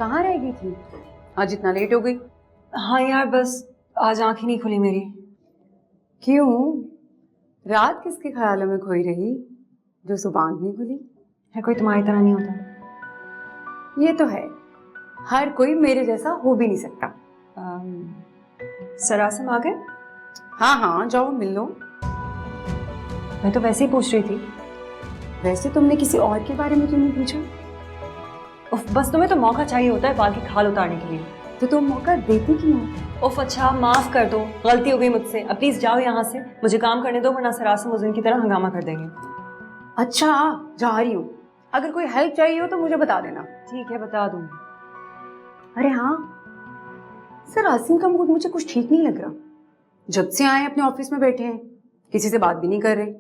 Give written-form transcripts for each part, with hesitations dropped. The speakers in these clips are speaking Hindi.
कहाँ रह गई थी? आज इतना लेट हो गई। हाँ यार, बस आज आंख ही नहीं खुली मेरी। क्यों? रात किसके ख्यालों में खोई रही जो सुबह आंख नहीं खुली? है कोई तुम्हारी तरह नहीं होता। ये तो है, हर कोई मेरे जैसा हो भी नहीं सकता। सरासम आ गए? हाँ हाँ, जाओ मिल लो। मैं तो वैसे ही पूछ रही थी। वैसे तुमने किसी और के बारे में क्यों नहीं पूछा? उफ, बस तुम्हें तो मौका चाहिए होता है बाल की खाल उतारने के लिए। तो तुम मौका देती क्यों? उफ अच्छा, माफ कर दो, गलती हो गई मुझसे। अब प्लीज जाओ यहाँ से, मुझे काम करने दो, वरना सरासम उस दिन की तरह हंगामा कर देंगे। अच्छा, जा रही हूँ। अगर कोई हेल्प चाहिए हो तो मुझे बता देना। ठीक है, बता दूंगी। अरे हाँ, सर आसिम का मूड मुझे कुछ ठीक नहीं लग रहा। जब से आए अपने ऑफिस में बैठे हैं, किसी से बात भी नहीं कर रहे।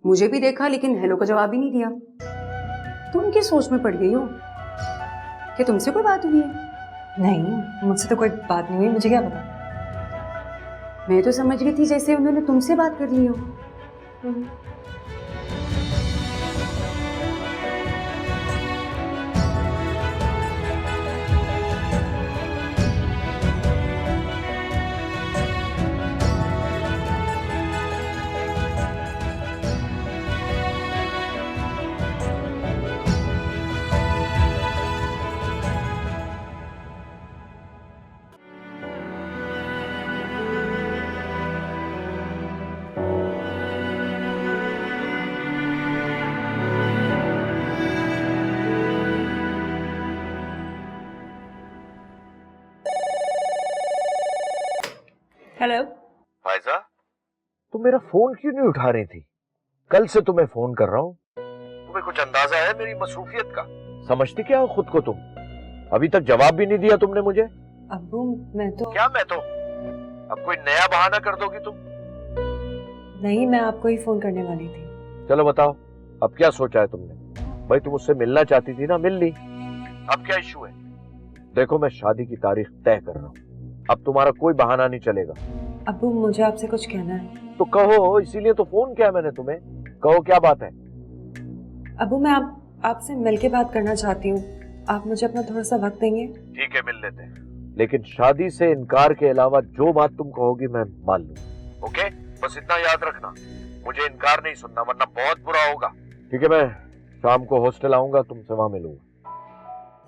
मुझे भी देखा लेकिन हेलो का जवाब ही नहीं दिया। तुम किस सोच में पड़ गई हो? क्या तुमसे कोई बात हुई है? नहीं, मुझसे तो कोई बात नहीं हुई, मुझे क्या पता। मैं तो समझ रही थी जैसे उन्होंने तुमसे बात कर ली हो। हेलो फायजा, तुम मेरा फोन क्यों नहीं उठा रही थी? कल से तुम्हें फोन कर रहा हूँ। तुम्हें कुछ अंदाजा है मेरी मसरूफियत का? समझती क्या हो खुद को तुम? अभी तक जवाब भी नहीं दिया तुमने मुझे। अब्बू, मैं तो अब कोई नया बहाना कर दोगी तुम? नहीं, मैं आपको ही फोन करने वाली थी। चलो बताओ, अब क्या सोचा है तुमने? भाई तुम मुझसे मिलना चाहती थी ना, मिल ली। अब क्या इशू है? देखो, मैं शादी की तारीख तय कर रहा हूँ, अब तुम्हारा कोई बहाना नहीं चलेगा। अब्बू, मुझे आपसे कुछ कहना है। तो कहो, इसीलिए तो फोन किया मैंने तुम्हें। कहो, क्या बात है? अब्बू, मैं आपसे मिलके बात करना चाहती हूँ। आप मुझे अपना थोड़ा सा वक्त देंगे? ठीक है, मिल लेते हैं, लेकिन शादी से इनकार के अलावा जो बात तुम कहोगी मैं मान लूँ। ओके, बस इतना याद रखना, मुझे इनकार नहीं सुनना वरना बहुत बुरा होगा। ठीक है, मैं शाम को हॉस्टल आऊंगा, तुमसे वहां मिलूंगा।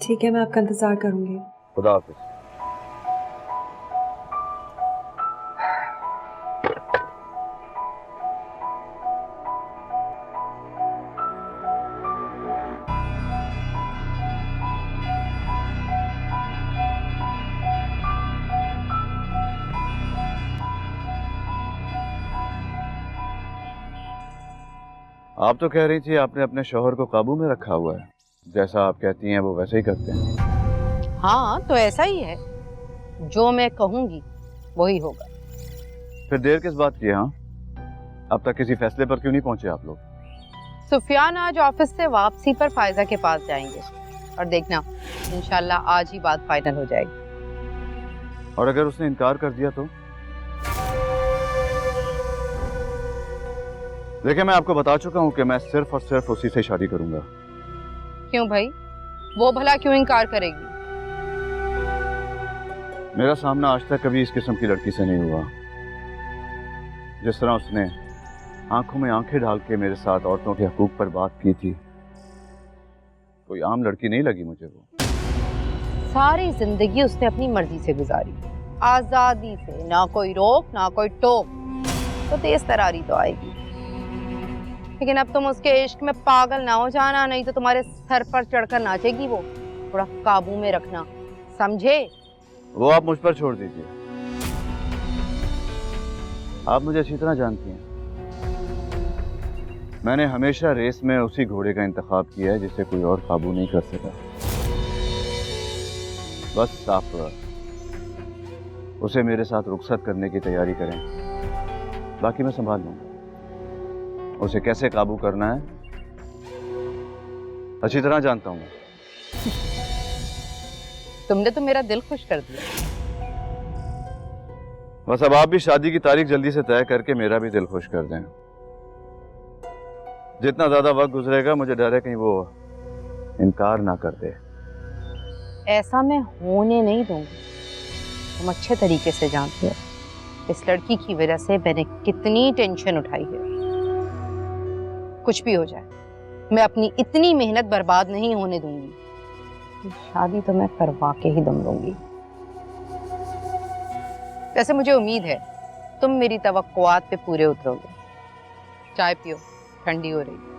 ठीक है, मैं आपका इंतजार करूंगी। खुदा हाफिज। आप तो कह रही थी आपने अपने शौहर को काबू में रखा हुआ है। जैसा आप कहती हैं वो वैसे ही करते हैं। हाँ, तो ऐसा ही है, जो मैं कहूंगी वही होगा। फिर देर किस बात की है? हाँ, अब तक किसी फैसले पर क्यों नहीं पहुंचे आप लोग? सुफियान आज ऑफिस से वापसी पर फायजा के पास जाएंगे और देखना, इंशाल्लाह आज ही बात फाइनल हो जाएगी। और अगर उसने इनकार कर दिया तो? देखिए, मैं आपको बता चुका हूं कि मैं सिर्फ और सिर्फ उसी से शादी करूंगा। क्यों भाई, वो भला क्यों इनकार करेगी? मेरा सामना आज तक कभी इस किस्म की लड़की से नहीं हुआ। जिस तरह उसने आंखों में आंखें डाल के मेरे साथ औरतों के हकूक पर बात की थी, कोई आम लड़की नहीं लगी मुझे वो। सारी जिंदगी उसने अपनी मर्जी से गुजारी, आजादी से, ना कोई रोक ना कोई टोक। तो तेज तरारी तो आएगी, लेकिन अब तुम उसके इश्क में पागल ना हो जाना, नहीं तो तुम्हारे सर पर चढ़कर नाचेगी वो। थोड़ा काबू में रखना, समझे? वो आप मुझ पर छोड़ दीजिए। आप मुझे अच्छी तरह जानती हैं, मैंने हमेशा रेस में उसी घोड़े का इंतखाब किया है जिसे कोई और काबू नहीं कर सका। बस आप उसे मेरे साथ रुखसत करने की तैयारी करें, बाकी मैं संभाल लूंगा। उसे कैसे काबू करना है अच्छी तरह जानता हूं। तुमने तो मेरा दिल खुश कर दिया। बस अब आप भी शादी की तारीख जल्दी से तय करके मेरा भी दिल खुश कर दें। जितना ज्यादा वक्त गुजरेगा मुझे डर है कहीं वो इनकार ना कर दे। ऐसा मैं होने नहीं दूंगी। तुम अच्छे तरीके से जानते हो इस लड़की की वजह से मैंने कितनी टेंशन उठाई है। कुछ भी हो जाए मैं अपनी इतनी मेहनत बर्बाद नहीं होने दूंगी। शादी तो मैं करवा के ही दम लूंगी। वैसे मुझे उम्मीद है तुम मेरी तवक्कुआत पे पूरे उतरोगे। चाय पियो, ठंडी हो रही।